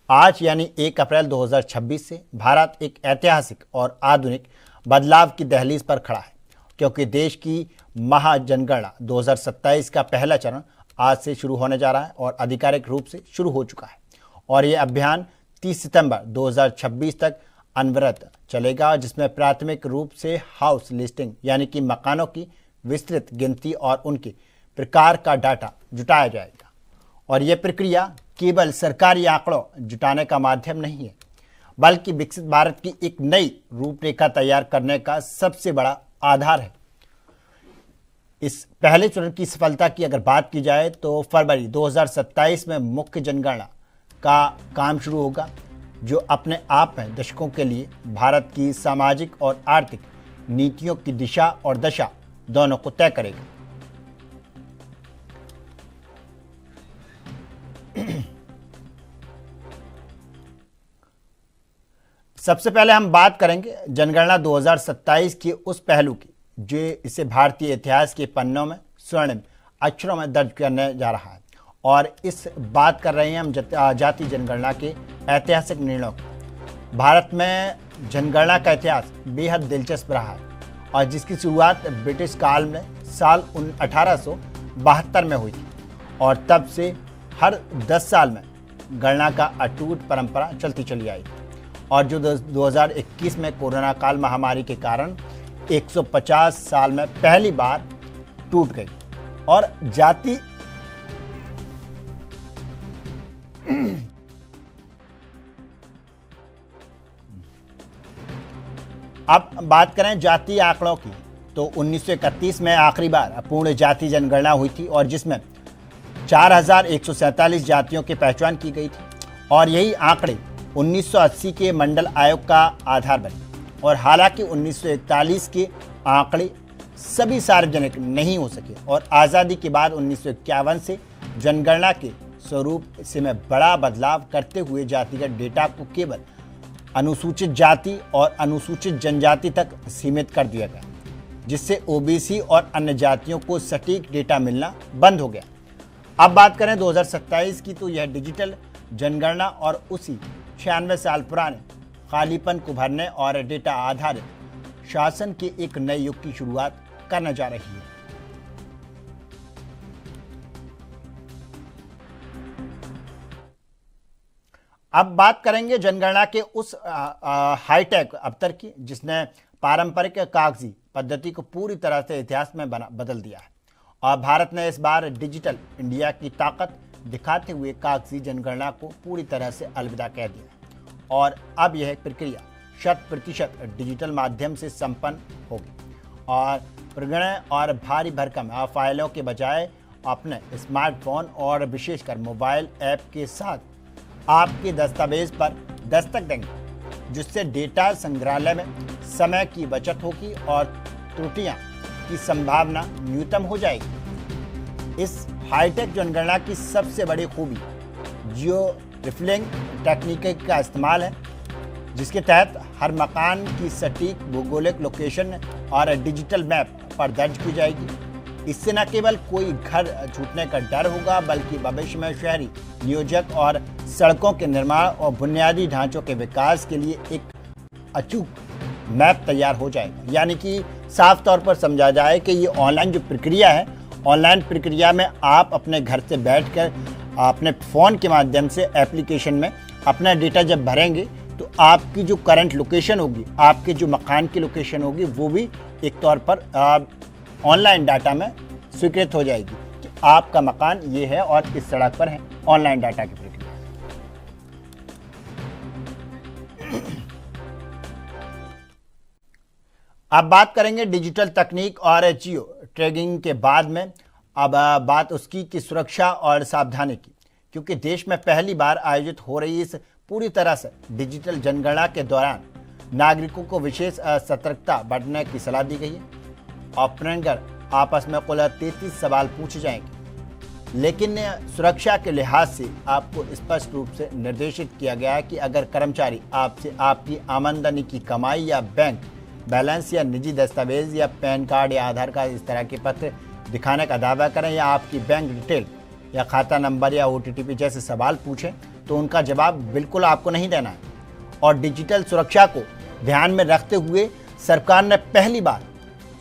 आज यानी 1 अप्रैल 2026 से भारत एक ऐतिहासिक और आधुनिक बदलाव की दहलीज पर खड़ा है, क्योंकि देश की महाजनगणना 2027 का पहला चरण आज से शुरू होने जा रहा है और आधिकारिक रूप से शुरू हो चुका है। और यह अभियान 30 सितंबर 2026 तक अनवरत चलेगा, जिसमें प्राथमिक रूप से हाउस लिस्टिंग यानी कि मकानों की विस्तृत गिनती और उनके प्रकार का डाटा जुटाया जाएगा। और यह प्रक्रिया केवल सरकारी आंकड़ों जुटाने का माध्यम नहीं है, बल्कि विकसित भारत की एक नई रूपरेखा तैयार करने का सबसे बड़ा आधार है। इस पहले चरण की सफलता की अगर बात की जाए तो फरवरी 2027 में मुख्य जनगणना का काम शुरू होगा, जो अपने आप में दशकों के लिए भारत की सामाजिक और आर्थिक नीतियों की दिशा और दशा दोनों को तय करेगा। सबसे पहले हम बात करेंगे जनगणना 2027 के उस पहलू की जो इसे भारतीय इतिहास के पन्नों में स्वर्णिम अक्षरों में दर्ज करने जा रहा है। और इस बात कर रहे हैं हम जातीय जनगणना के ऐतिहासिक निर्णयों की। भारत में जनगणना का इतिहास बेहद दिलचस्प रहा है और जिसकी शुरुआत ब्रिटिश काल में साल 1872 में हुई थी, और तब से हर 10 साल में गणना का अटूट परंपरा चलती चली आई, और जो 2021 में कोरोना काल महामारी के कारण 150 साल में पहली बार टूट गई। और जाति अब बात करें जातीय आंकड़ों की, तो 1931 में आखिरी बार पूर्ण जाति जनगणना हुई थी, और जिसमें 4147 जातियों की पहचान की गई थी। और यही आंकड़े 1980 के मंडल आयोग का आधार बने। और हालांकि 1941 के आंकड़े सभी सार्वजनिक नहीं हो सके, और आज़ादी के बाद 1951 से जनगणना के स्वरूप से में बड़ा बदलाव करते हुए जातिगत डेटा को केवल अनुसूचित जाति और अनुसूचित जनजाति तक सीमित कर दिया गया, जिससे ओबीसी और अन्य जातियों को सटीक डेटा मिलना बंद हो गया। अब बात करें 2027 की, तो यह डिजिटल जनगणना और उसी 96 साल पुराने खालीपन को भरने और डेटा आधारित शासन के एक नए युग की शुरुआत करने जा रही है। अब बात करेंगे जनगणना के उस हाईटेक अवतार की, जिसने पारंपरिक कागजी पद्धति को पूरी तरह से इतिहास में बदल दिया है। और भारत ने इस बार डिजिटल इंडिया की ताकत दिखाते हुए कागजी जनगणना को पूरी तरह से अलविदा कह दिया है, और अब यह प्रक्रिया 100% डिजिटल माध्यम से संपन्न होगी। और प्रगणय और भारी भरकम फाइलों के बजाय अपने स्मार्टफोन और विशेषकर मोबाइल ऐप के साथ आपके दस्तावेज पर दस्तक देंगे, जिससे डेटा संग्रहालय में समय की बचत होगी और त्रुटियां की संभावना न्यूनतम हो जाएगी। इस हाईटेक जनगणना की सबसे बड़ी खूबी जियो रिफिलिंग तकनीक का इस्तेमाल है, जिसके तहत हर मकान की सटीक भौगोलिक लोकेशन और डिजिटल मैप पर दर्ज की जाएगी। इससे न केवल कोई घर छूटने का डर होगा, बल्कि भविष्य में शहरी नियोजक और सड़कों के निर्माण और बुनियादी ढांचों के विकास के लिए एक अचूक मैप तैयार हो जाएगा। यानी कि साफ तौर पर समझा जाए कि ये ऑनलाइन जो प्रक्रिया है, ऑनलाइन प्रक्रिया में आप अपने घर से बैठकर अपने फ़ोन के माध्यम से एप्लीकेशन में अपना डेटा जब भरेंगे, तो आपकी जो करंट लोकेशन होगी, आपके जो मकान की लोकेशन होगी, वो भी एक तौर पर ऑनलाइन डाटा में स्वीकृत हो जाएगी कि आपका मकान ये है और इस सड़क पर है। ऑनलाइन डाटा की प्रक्रिया। अब बात करेंगे डिजिटल तकनीक और जियो टैगिंग के बाद में। अब बात उसकी की सुरक्षा और सावधानी की, क्योंकि देश में पहली बार आयोजित हो रही इस पूरी तरह से डिजिटल जनगणना के दौरान नागरिकों को विशेष सतर्कता बरतने की सलाह दी गई है। ऑपरेटर आपस में कुल 33 सवाल पूछे जाएंगे, लेकिन सुरक्षा के लिहाज से आपको स्पष्ट रूप से निर्देशित किया गया है कि अगर कर्मचारी आपसे आपकी आमदनी की कमाई या बैंक बैलेंस या निजी दस्तावेज या पैन कार्ड या आधार कार्ड इस तरह के पत्र दिखाने का दावा करें, या आपकी बैंक डिटेल या खाता नंबर या OTP जैसे सवाल पूछें, तो उनका जवाब बिल्कुल आपको नहीं देना है। और डिजिटल सुरक्षा को ध्यान में रखते हुए सरकार ने पहली बार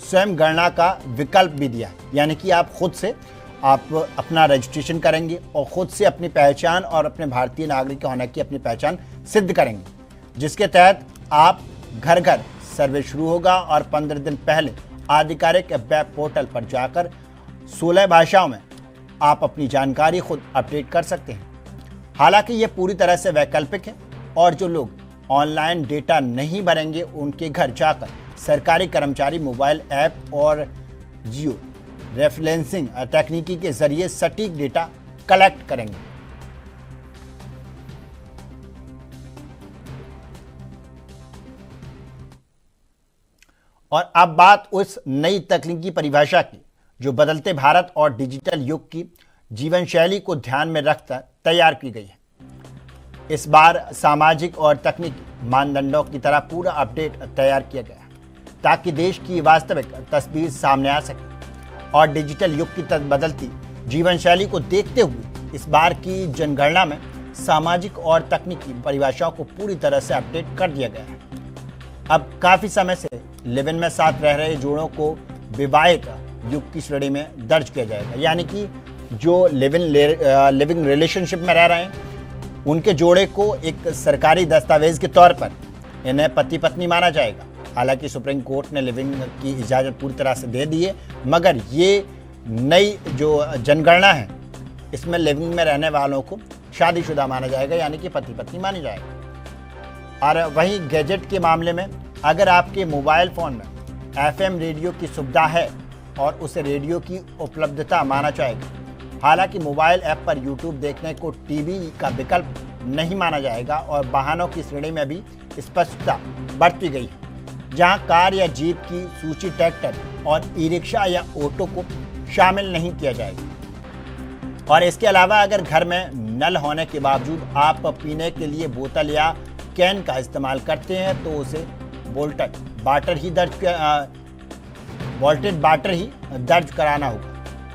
स्वयं गणना का विकल्प भी दिया, यानी कि आप खुद से आप अपना रजिस्ट्रेशन करेंगे और खुद से अपनी पहचान और अपने भारतीय नागरिक होने की अपनी पहचान सिद्ध करेंगे, जिसके तहत आप घर घर सर्वे शुरू होगा और 15 दिन पहले आधिकारिक वेब पोर्टल पर जाकर 16 भाषाओं में आप अपनी जानकारी खुद अपडेट कर सकते हैं। हालांकि ये पूरी तरह से वैकल्पिक है और जो लोग ऑनलाइन डेटा नहीं भरेंगे उनके घर जाकर सरकारी कर्मचारी मोबाइल ऐप और जियो रेफरेंसिंग तकनीकी के जरिए सटीक डेटा कलेक्ट करेंगे। और अब बात उस नई तकनीकी परिभाषा की जो बदलते भारत और डिजिटल युग की जीवन शैली को ध्यान में रखकर तैयार की गई है। इस बार सामाजिक और तकनीकी मानदंडों की तरह पूरा अपडेट तैयार किया गया है ताकि देश की वास्तविक तस्वीर सामने आ सके। और डिजिटल युग की बदलती जीवन शैली को देखते हुए इस बार की जनगणना में सामाजिक और तकनीकी परिभाषाओं को पूरी तरह से अपडेट कर दिया गया है। अब काफ़ी समय से लिव इन में साथ रह रहे जोड़ों को विवाहित युग की श्रेणी में दर्ज किया जाएगा, यानी कि जो लिविंग रिलेशनशिप में रह रहे हैं उनके जोड़े को एक सरकारी दस्तावेज के तौर पर इन्हें पति पत्नी माना जाएगा। हालांकि सुप्रीम कोर्ट ने लिविंग की इजाज़त पूरी तरह से दे दी है, मगर ये नई जो जनगणना है इसमें लिविंग में रहने वालों को शादीशुदा माना जाएगा, यानी कि पति पत्नी मानी जाएगा। और वहीं गैजेट के मामले में अगर आपके मोबाइल फ़ोन में FM रेडियो की सुविधा है और उसे रेडियो की उपलब्धता माना जाएगा। हालांकि मोबाइल ऐप पर YouTube देखने को टीवी का विकल्प नहीं माना जाएगा और वाहनों की श्रेणी में भी स्पष्टता बरती गई है, जहां कार या जीप की सूची ट्रैक्टर और ई रिक्शा या ऑटो को शामिल नहीं किया जाएगा। और इसके अलावा अगर घर में नल होने के बावजूद आप पीने के लिए बोतल या कैन का इस्तेमाल करते हैं तो उसे वोल्टेड बाटर ही दर्ज कराना होगा।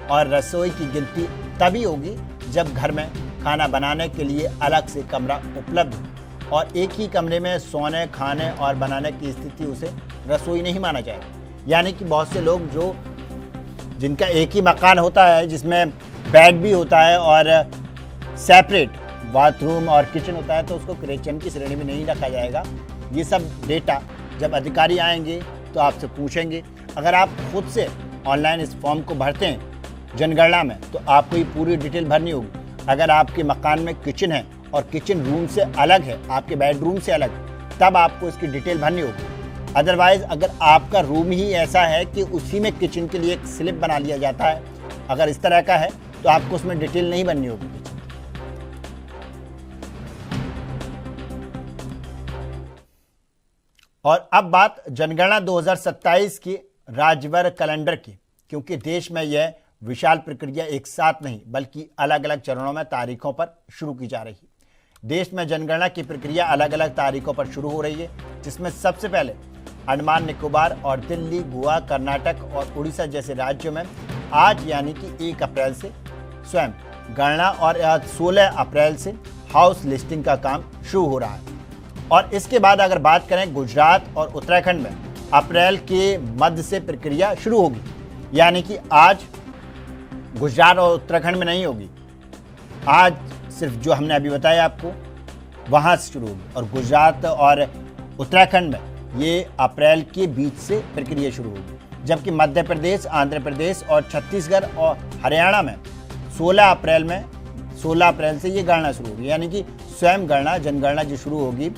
और रसोई की गिनती तभी होगी जब घर में खाना बनाने के लिए अलग से कमरा उपलब्ध हो और एक ही कमरे में सोने, खाने और बनाने की स्थिति उसे रसोई नहीं माना जाएगा। यानी कि बहुत से लोग जिनका एक ही मकान होता है जिसमें बेड भी होता है और सेपरेट बाथरूम और किचन होता है तो उसको किचन की श्रेणी में नहीं रखा जाएगा। ये सब डेटा जब अधिकारी आएंगे तो आपसे पूछेंगे। अगर आप खुद से ऑनलाइन इस फॉर्म को भरते हैं जनगणना में तो आपको ये पूरी डिटेल भरनी होगी। अगर आपके मकान में किचन है और किचन रूम से अलग है, आपके बेडरूम से अलग, तब आपको इसकी डिटेल भरनी होगी। अदरवाइज अगर आपका रूम ही ऐसा है कि उसी में किचन के लिए एक स्लिप बना लिया जाता है, अगर इस तरह का है तो आपको उसमें डिटेल नहीं भरनी होगी। और अब बात जनगणना 2027 की राज्यवार कैलेंडर की, क्योंकि देश में यह विशाल प्रक्रिया एक साथ नहीं बल्कि अलग अलग चरणों में तारीखों पर शुरू की जा रही है। देश में जनगणना की प्रक्रिया अलग अलग तारीखों पर शुरू हो रही है, जिसमें सबसे पहले अंडमान निकोबार और दिल्ली, गोवा, कर्नाटक और उड़ीसा जैसे राज्यों में आज यानी कि 1 अप्रैल से स्वयं गणना और 16 अप्रैल से हाउस लिस्टिंग का काम शुरू हो रहा है। और इसके बाद अगर बात करें गुजरात और उत्तराखंड में अप्रैल के मध्य से प्रक्रिया शुरू होगी, यानी कि आज गुजरात और उत्तराखंड में नहीं होगी, आज सिर्फ जो हमने अभी बताया आपको वहाँ से शुरू होगी। और गुजरात और उत्तराखंड में ये अप्रैल के बीच से प्रक्रिया शुरू होगी, जबकि मध्य प्रदेश, आंध्र प्रदेश और छत्तीसगढ़ और हरियाणा में 16 अप्रैल से ये गणना शुरू होगी। यानी कि स्वयं गणना जनगणना जो शुरू होगी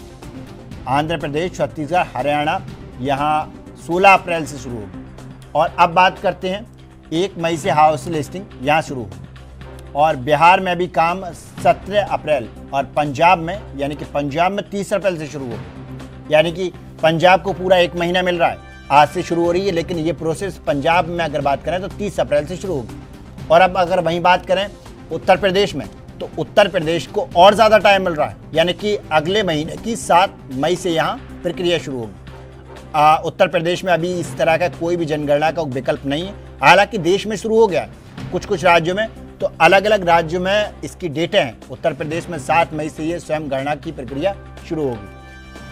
आंध्र प्रदेश, छत्तीसगढ़, हरियाणा, यहाँ 16 अप्रैल से शुरू होगी। और अब बात करते हैं 1 मई से हाउस लिस्टिंग यहाँ शुरू होगी। और बिहार में भी काम 17 अप्रैल और पंजाब में यानी कि पंजाब में 30 अप्रैल से शुरू होगी। यानी कि पंजाब को पूरा 1 महीना मिल रहा है, आज से शुरू हो रही है, लेकिन ये प्रोसेस पंजाब में अगर बात करें तो 30 अप्रैल से शुरू होगी। और अब अगर वहीं बात करें उत्तर प्रदेश में तो उत्तर प्रदेश को और ज़्यादा टाइम मिल रहा है, यानी कि अगले महीने की 7 मई से यहाँ प्रक्रिया शुरू होगी। उत्तर प्रदेश में अभी इस तरह का कोई भी जनगणना का विकल्प नहीं है। हालांकि देश में शुरू हो गया है, कुछ राज्यों में तो अलग अलग राज्यों में इसकी डेटे हैं। उत्तर प्रदेश में 7 मई से ये स्वयं गणना की प्रक्रिया शुरू होगी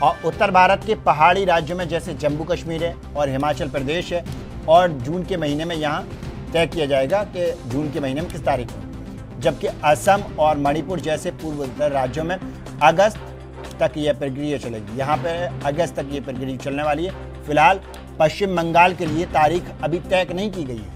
और उत्तर भारत के पहाड़ी राज्यों में जैसे जम्मू कश्मीर है और हिमाचल प्रदेश है, और जून के महीने में यहाँ तय किया जाएगा कि जून के महीने में किस तारीख में, जबकि असम और मणिपुर जैसे पूर्वोत्तर राज्यों में अगस्त तक यह प्रक्रिया चलेगी। यहाँ पे अगस्त तक ये प्रक्रिया चलने वाली है। फिलहाल पश्चिम बंगाल के लिए तारीख अभी तय नहीं की गई है।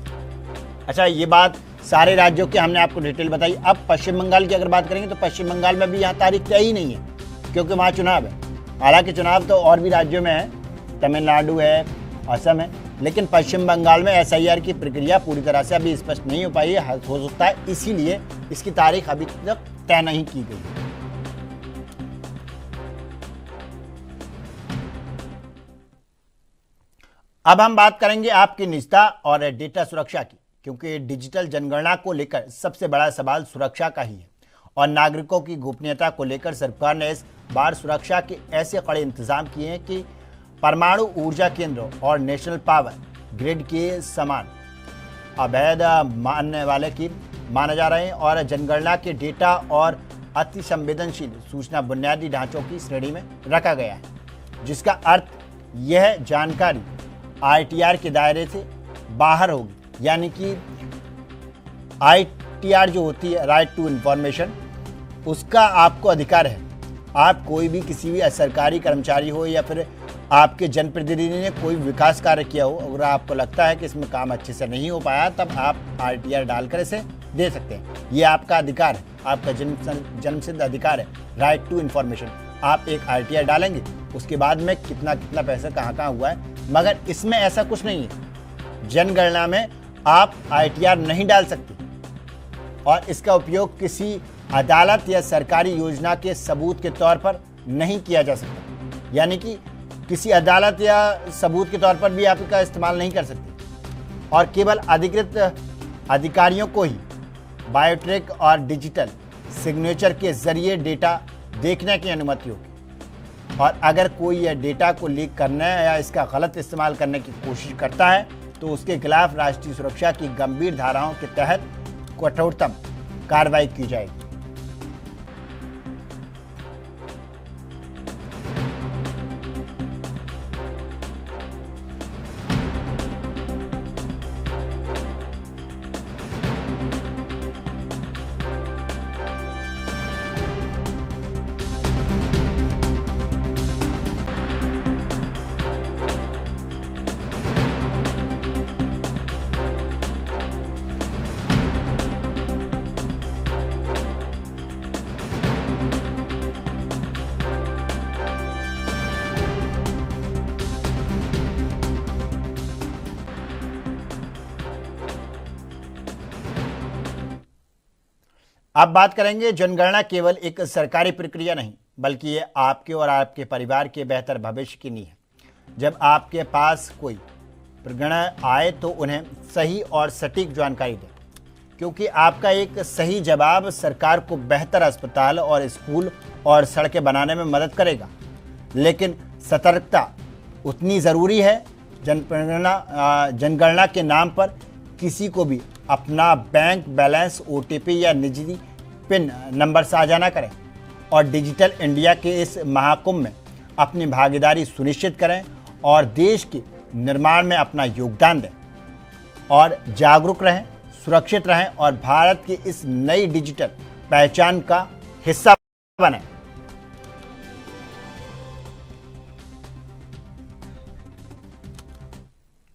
अच्छा, ये बात सारे राज्यों के हमने आपको डिटेल बताई। अब पश्चिम बंगाल की अगर बात करेंगे तो पश्चिम बंगाल में भी यहाँ तारीख तय ही नहीं है, क्योंकि वहाँ चुनाव है। हालांकि चुनाव तो और भी राज्यों में है, तमिलनाडु है, असम है, लेकिन पश्चिम बंगाल में SIR की प्रक्रिया पूरी तरह से अभी स्पष्ट नहीं हो पाई है। हो सकता है इसीलिए इसकी तारीख अभी तक तय नहीं की गई। अब हम बात करेंगे आपकी निजता और डेटा सुरक्षा की, क्योंकि डिजिटल जनगणना को लेकर सबसे बड़ा सवाल सुरक्षा का ही है और नागरिकों की गोपनीयता को लेकर सरकार ने इस बार सुरक्षा के ऐसे कड़े इंतजाम किए हैं कि परमाणु ऊर्जा केंद्रों और नेशनल पावर ग्रिड के समान अवैध मानने वाले की माने जा रहे हैं और जनगणना के डेटा और अति संवेदनशील सूचना बुनियादी ढांचों की श्रेणी में रखा गया है, जिसका अर्थ यह जानकारी ITR के दायरे से बाहर होगी। यानी कि ITR जो होती है, राइट टू इंफॉर्मेशन, उसका आपको अधिकार है। आप कोई भी किसी भी सरकारी कर्मचारी हो या फिर आपके जनप्रतिनिधि ने कोई विकास कार्य किया हो, अगर आपको लगता है कि इसमें काम अच्छे से नहीं हो पाया, तब आप ITR डालकर इसे दे सकते हैं। ये आपका अधिकार है, आपका जन्मसिद्ध अधिकार है, राइट टू इन्फॉर्मेशन। आप एक ITR डालेंगे, उसके बाद में कितना कितना पैसा कहाँ हुआ है, मगर इसमें ऐसा कुछ नहीं है। जनगणना में आप ITR नहीं डाल सकते और इसका उपयोग किसी अदालत या सरकारी योजना के सबूत के तौर पर नहीं किया जा सकता। यानी कि किसी अदालत या सबूत के तौर पर भी आप इसका इस्तेमाल नहीं कर सकते और केवल अधिकृत अधिकारियों को ही बायोट्रिक और डिजिटल सिग्नेचर के जरिए डेटा देखने की अनुमति होगी। और अगर कोई यह डेटा को लीक करने या इसका गलत इस्तेमाल करने की कोशिश करता है तो उसके खिलाफ राष्ट्रीय सुरक्षा की गंभीर धाराओं के तहत कठोरतम कार्रवाई की जाएगी। अब बात करेंगे, जनगणना केवल एक सरकारी प्रक्रिया नहीं, बल्कि ये आपके और आपके परिवार के बेहतर भविष्य की नींव है। जब आपके पास कोई प्रगणना आए तो उन्हें सही और सटीक जानकारी दें, क्योंकि आपका एक सही जवाब सरकार को बेहतर अस्पताल और स्कूल और सड़कें बनाने में मदद करेगा। लेकिन सतर्कता उतनी ज़रूरी है। जनगणना के नाम पर किसी को भी अपना बैंक बैलेंस, OTP या निजी पिन नंबर साझा ना करें और डिजिटल इंडिया के इस महाकुंभ में अपनी भागीदारी सुनिश्चित करें और देश के निर्माण में अपना योगदान दें और जागरूक रहें, सुरक्षित रहें और भारत की इस नई डिजिटल पहचान का हिस्सा बनें।